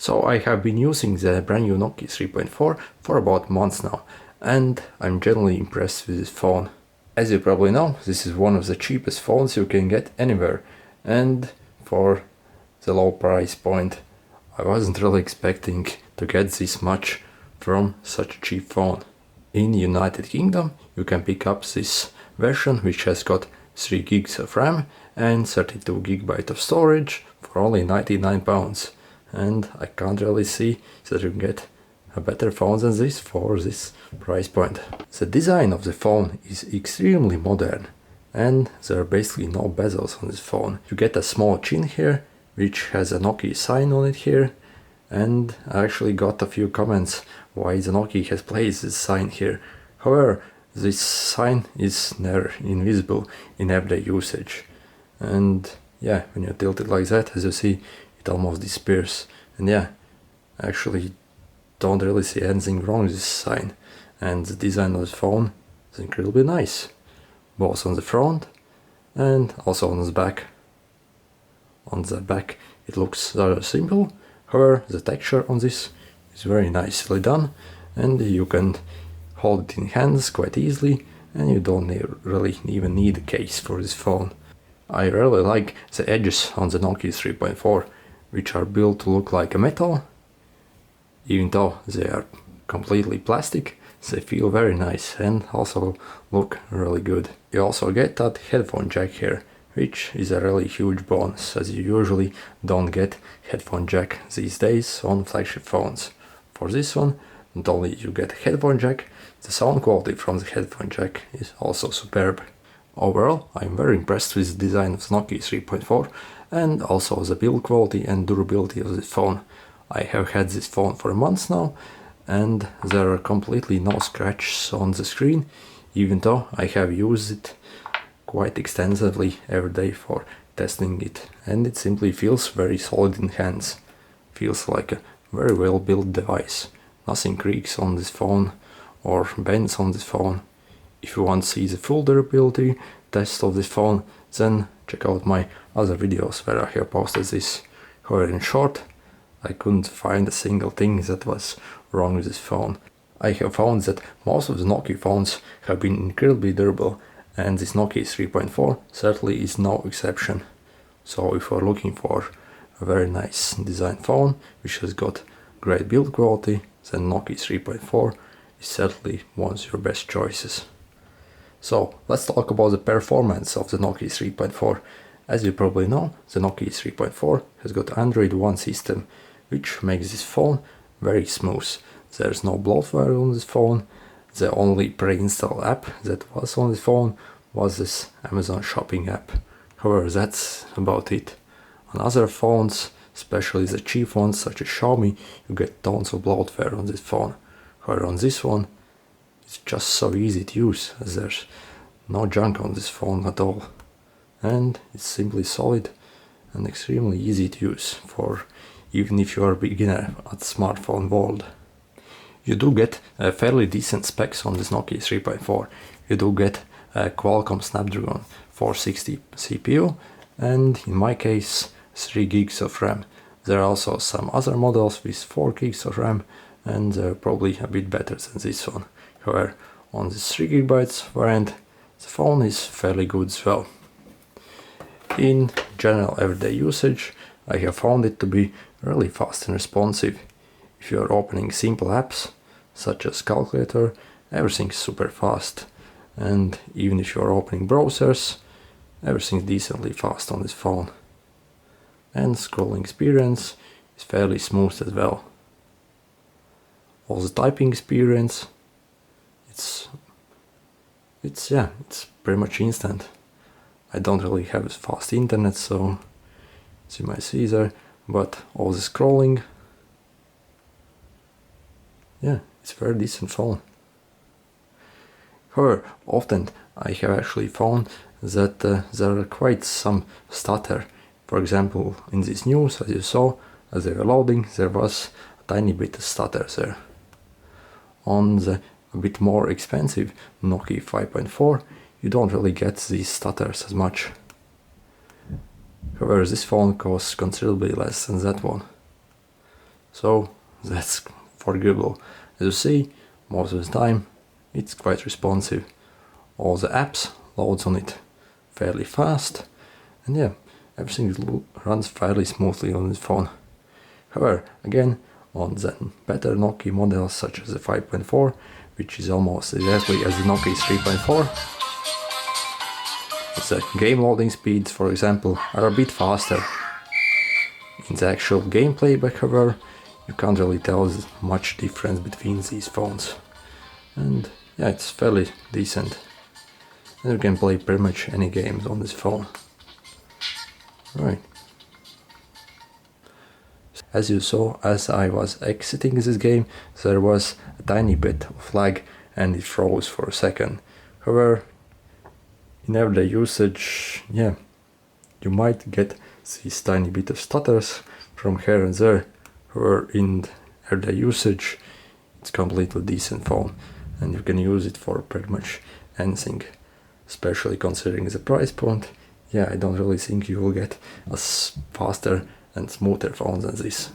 So I have been using the brand new Nokia 3.4 for about months now, and I'm generally impressed with this phone. As you probably know, this is one of the cheapest phones you can get anywhere, and for the low price point, I wasn't really expecting to get this much from such a cheap phone. In United Kingdom, you can pick up this version which has got 3 gigs of RAM and 32 GB of storage for only £99. And I can't really see that you can get a better phone than this for this price point. The design of the phone is extremely modern, and there are basically no bezels on this phone. You get a small chin here, which has a Nokia sign on it here, and I actually got a few comments why the Nokia has placed this sign here. However, this sign is never invisible in everyday usage, and yeah, when you tilt it like that, as you see, it almost disappears. And yeah, I actually don't really see anything wrong with this sign, and the design of the phone is incredibly nice, both on the front and also on the back. On the back it looks rather simple, however the texture on this is very nicely done, and you can hold it in hands quite easily, and you don't really even need a case for this phone. I really like the edges on the Nokia 3.4, which are built to look like a metal. Even though they are completely plastic, they feel very nice and also look really good. You also get that headphone jack here, which is a really huge bonus, as you usually don't get headphone jack these days on flagship phones. For this one, not only you get a headphone jack, the sound quality from the headphone jack is also superb. Overall, I'm very impressed with the design of the Nokia 3.4 and also the build quality and durability of this phone. I have had this phone for months now, and there are completely no scratches on the screen, even though I have used it quite extensively every day for testing it, and it simply feels very solid in hands. Feels like a very well built device. Nothing creaks on this phone or bends on this phone. If you want to see the full durability test of this phone, then check out my other videos where I have posted this. However, in short, I couldn't find a single thing that was wrong with this phone. I have found that most of the Nokia phones have been incredibly durable, and this Nokia 3.4 certainly is no exception. So if you're looking for a very nice design phone which has got great build quality, then Nokia 3.4 is certainly one of your best choices. So let's talk about the performance of the Nokia 3.4. As you probably know, the Nokia 3.4 has got Android One system, which makes this phone very smooth. There's no bloatware on this phone. The only pre-installed app that was on this phone was this Amazon shopping app. However, that's about it. On other phones, especially the cheap ones such as Xiaomi, you get tons of bloatware on this phone. However, on this one, it's just so easy to use, as there's no junk on this phone at all. And it's simply solid and extremely easy to use for even if you are a beginner at the smartphone world. You do get fairly decent specs on this Nokia 3.4. You do get a Qualcomm Snapdragon 460 CPU, and in my case 3 gigs of RAM. There are also some other models with 4 gigs of RAM, and they're probably a bit better than this one. However, on this 3 GB variant, the phone is fairly good as well. In general everyday usage, I have found it to be really fast and responsive. If you are opening simple apps, such as calculator, everything's super fast. And even if you are opening browsers, everything's decently fast on this phone. And scrolling experience is fairly smooth as well. Also typing experience, it's pretty much instant. I don't really have fast internet, so as you might see there, but all the scrolling, yeah, it's a very decent phone. However, often I have actually found that there are quite some stutter. For example, in this news, as you saw, as they were loading, there was a tiny bit of stutter there. On the a bit more expensive Nokia 5.4, you don't really get these stutters as much. However, this phone costs considerably less than that one. so that's forgivable. As you see, most of the time it's quite responsive. All the apps loads on it fairly fast, and yeah, everything runs fairly smoothly on this phone. However, again, on the better Nokia models such as the 5.4, which is almost exactly as the Nokia 3.4, the game loading speeds, for example, are a bit faster. In the actual gameplay, however, you can't really tell much difference between these phones. And yeah, it's fairly decent. And you can play pretty much any games on this phone. Right. As you saw, as I was exiting this game, there was a tiny bit of lag and it froze for a second. However, in everyday usage, yeah, you might get these tiny bit of stutters from here and there. However, in everyday usage, it's completely decent phone and you can use it for pretty much anything. Especially considering the price point, yeah, I don't really think you will get a faster and smoother phone than this.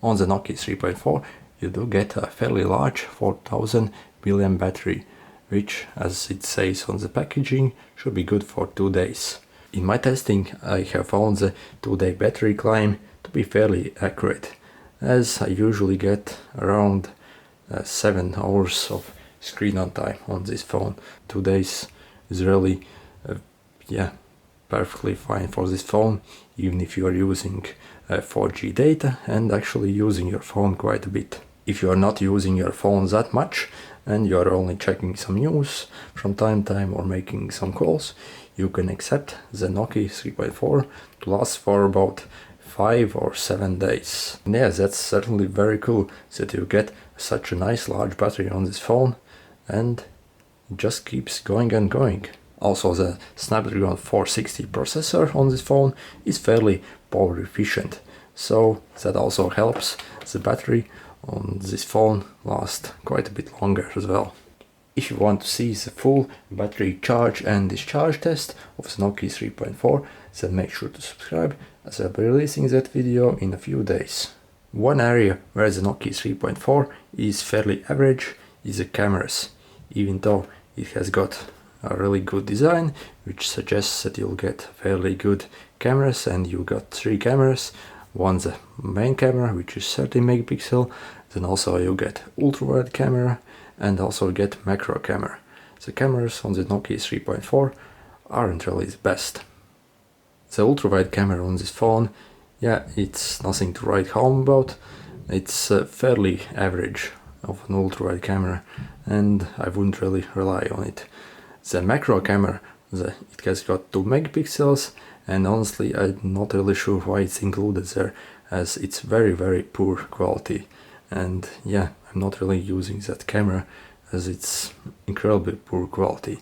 On the Nokia 3.4, you do get a fairly large 4000 mAh battery, which, as it says on the packaging, should be good for 2 days. In my testing, I have found the 2-day battery climb to be fairly accurate, as I usually get around 7 hours of screen on time on this phone. 2 days is really, yeah, perfectly fine for this phone, even if you are using 4G data and actually using your phone quite a bit. If you are not using your phone that much and you are only checking some news from time to time or making some calls, you can accept the Nokia 3.4 to last for about 5 or 7 days. And yeah, that's certainly very cool that you get such a nice large battery on this phone and it just keeps going and going. Also, the Snapdragon 460 processor on this phone is fairly power efficient, so that also helps the battery on this phone last quite a bit longer as well. If you want to see the full battery charge and discharge test of the Nokia 3.4, then make sure to subscribe, as I'll be releasing that video in a few days. One area where the Nokia 3.4 is fairly average is the cameras, even though it has got a really good design, which suggests that you'll get fairly good cameras, and you got 3 cameras. One's the main camera, which is 30 megapixel, then also you get ultra-wide camera and also get macro camera. The cameras on the Nokia 3.4 aren't really the best. The ultra-wide camera on this phone, yeah, it's nothing to write home about. It's fairly average of an ultra-wide camera and I wouldn't really rely on it. The macro camera, it has got 2 megapixels and honestly I'm not really sure why it's included there, as it's very poor quality, and yeah, I'm not really using that camera as it's incredibly poor quality.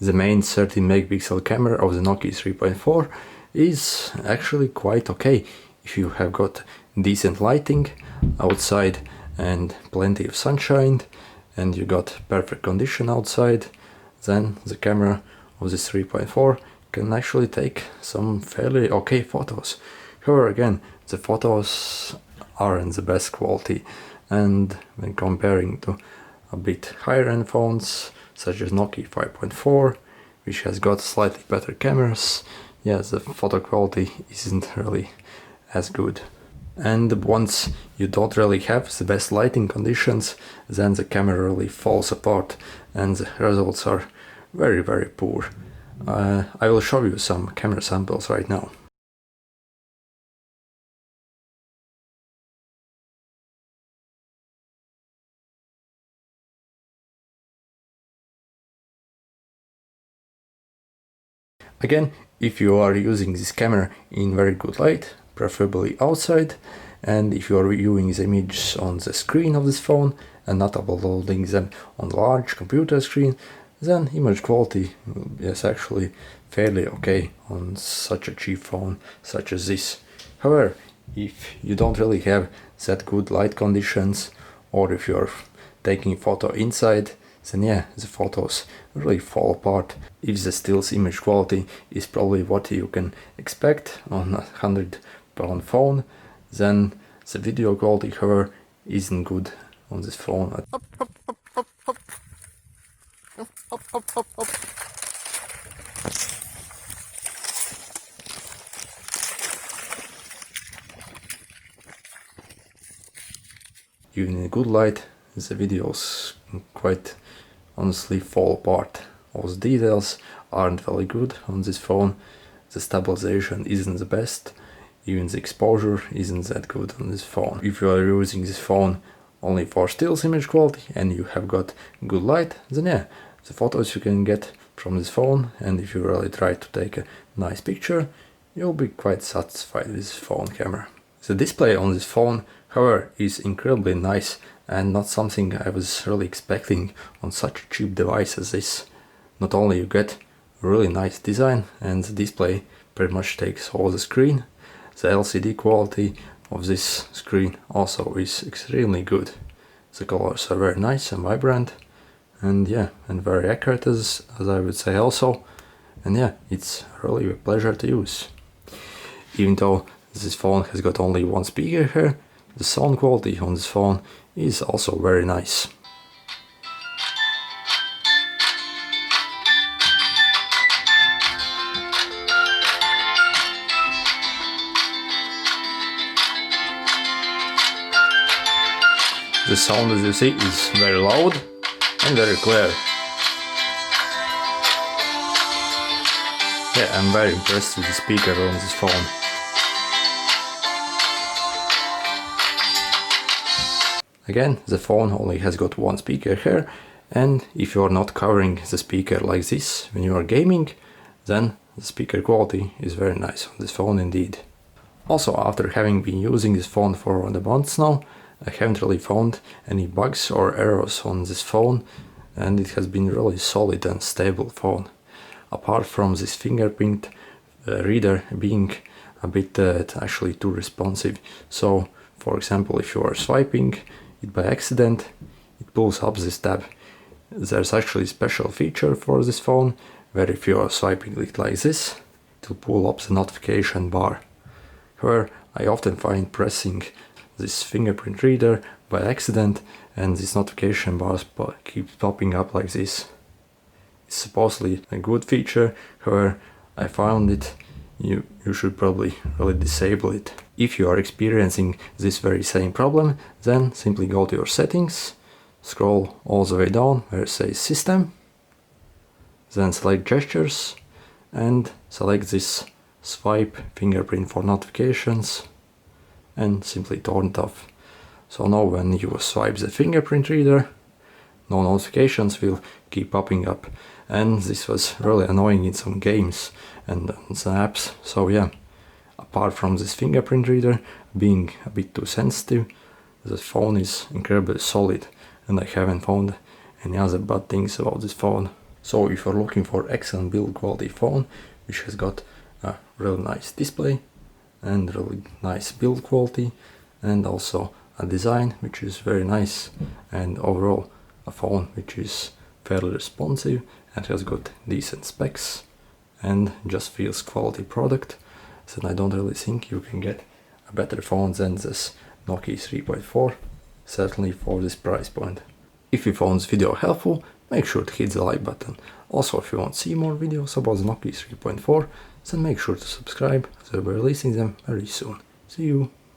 The main 30 megapixel camera of the Nokia 3.4 is actually quite okay if you have got decent lighting outside and plenty of sunshine and you got perfect condition outside. Then the camera of this 3.4 can actually take some fairly okay photos. However, again, the photos aren't the best quality, and when comparing to a bit higher end phones such as Nokia 5.4, which has got slightly better cameras, yeah, the photo quality isn't really as good. And once you don't really have the best lighting conditions, then the camera really falls apart and the results are very poor. I will show you some camera samples right now. Again, if you are using this camera in very good light, preferably outside, and if you are viewing the images on the screen of this phone and not uploading them on large computer screen, then image quality is actually fairly okay on such a cheap phone such as this. However, if you don't really have that good light conditions, or if you're taking photo inside, then yeah, the photos really fall apart. If the still's image quality is probably what you can expect on a £100 phone, then The video quality, however, isn't good on this phone. Even in good light, the videos quite honestly fall apart. All the details aren't very good on this phone. The stabilization isn't the best. Even the exposure isn't that good on this phone. If you are using this phone only for still image quality and you have got good light, then yeah, the photos you can get from this phone, and if you really try to take a nice picture, you'll be quite satisfied with this phone camera. The display on this phone, however, is incredibly nice and not something I was really expecting on such a cheap device as this. Not only you get a really nice design and the display pretty much takes all the screen, the LCD quality of this screen also is extremely good. The colors are very nice and vibrant, and yeah, and very accurate as I would say also. And yeah, it's really a pleasure to use. Even though this phone has got only one speaker here, the sound quality on this phone is also very nice. The sound, as you see, is very loud and very clear. Yeah, I'm very impressed with the speaker on this phone. Again, the phone only has got one speaker here, and if you are not covering the speaker like this when you are gaming, then the speaker quality is very nice on this phone indeed. Also, after having been using this phone for a month now, I haven't really found any bugs or errors on this phone, and it has been really solid and stable phone. Apart from this fingerprint reader being a bit actually too responsive. So, for example, if you are swiping it by accident, it pulls up this tab. There's actually a special feature for this phone where if you are swiping it like this, it will pull up the notification bar. However, I often find pressing this fingerprint reader by accident and this notification bar keeps popping up like this. It's supposedly a good feature, however, I found it you should probably really disable it. If you are experiencing this very same problem, then simply go to your settings, scroll all the way down where it says System, then select Gestures and select this Swipe fingerprint for notifications and simply turn it off. So now when you swipe the fingerprint reader, no notifications will keep popping up, and this was really annoying in some games and some apps. So yeah, apart from this fingerprint reader being a bit too sensitive, the phone is incredibly solid and I haven't found any other bad things about this phone. So if you're looking for excellent build quality phone which has got a really nice display and really nice build quality and also a design which is very nice, and overall a phone which is fairly responsive and has got decent specs and just feels quality product, then I don't really think you can get a better phone than this Nokia 3.4, certainly for this price point. If you found this video helpful, make sure to hit the like button. Also, if you want to see more videos about the Nokia 3.4, then make sure to subscribe, as I'll be releasing them very soon. See you!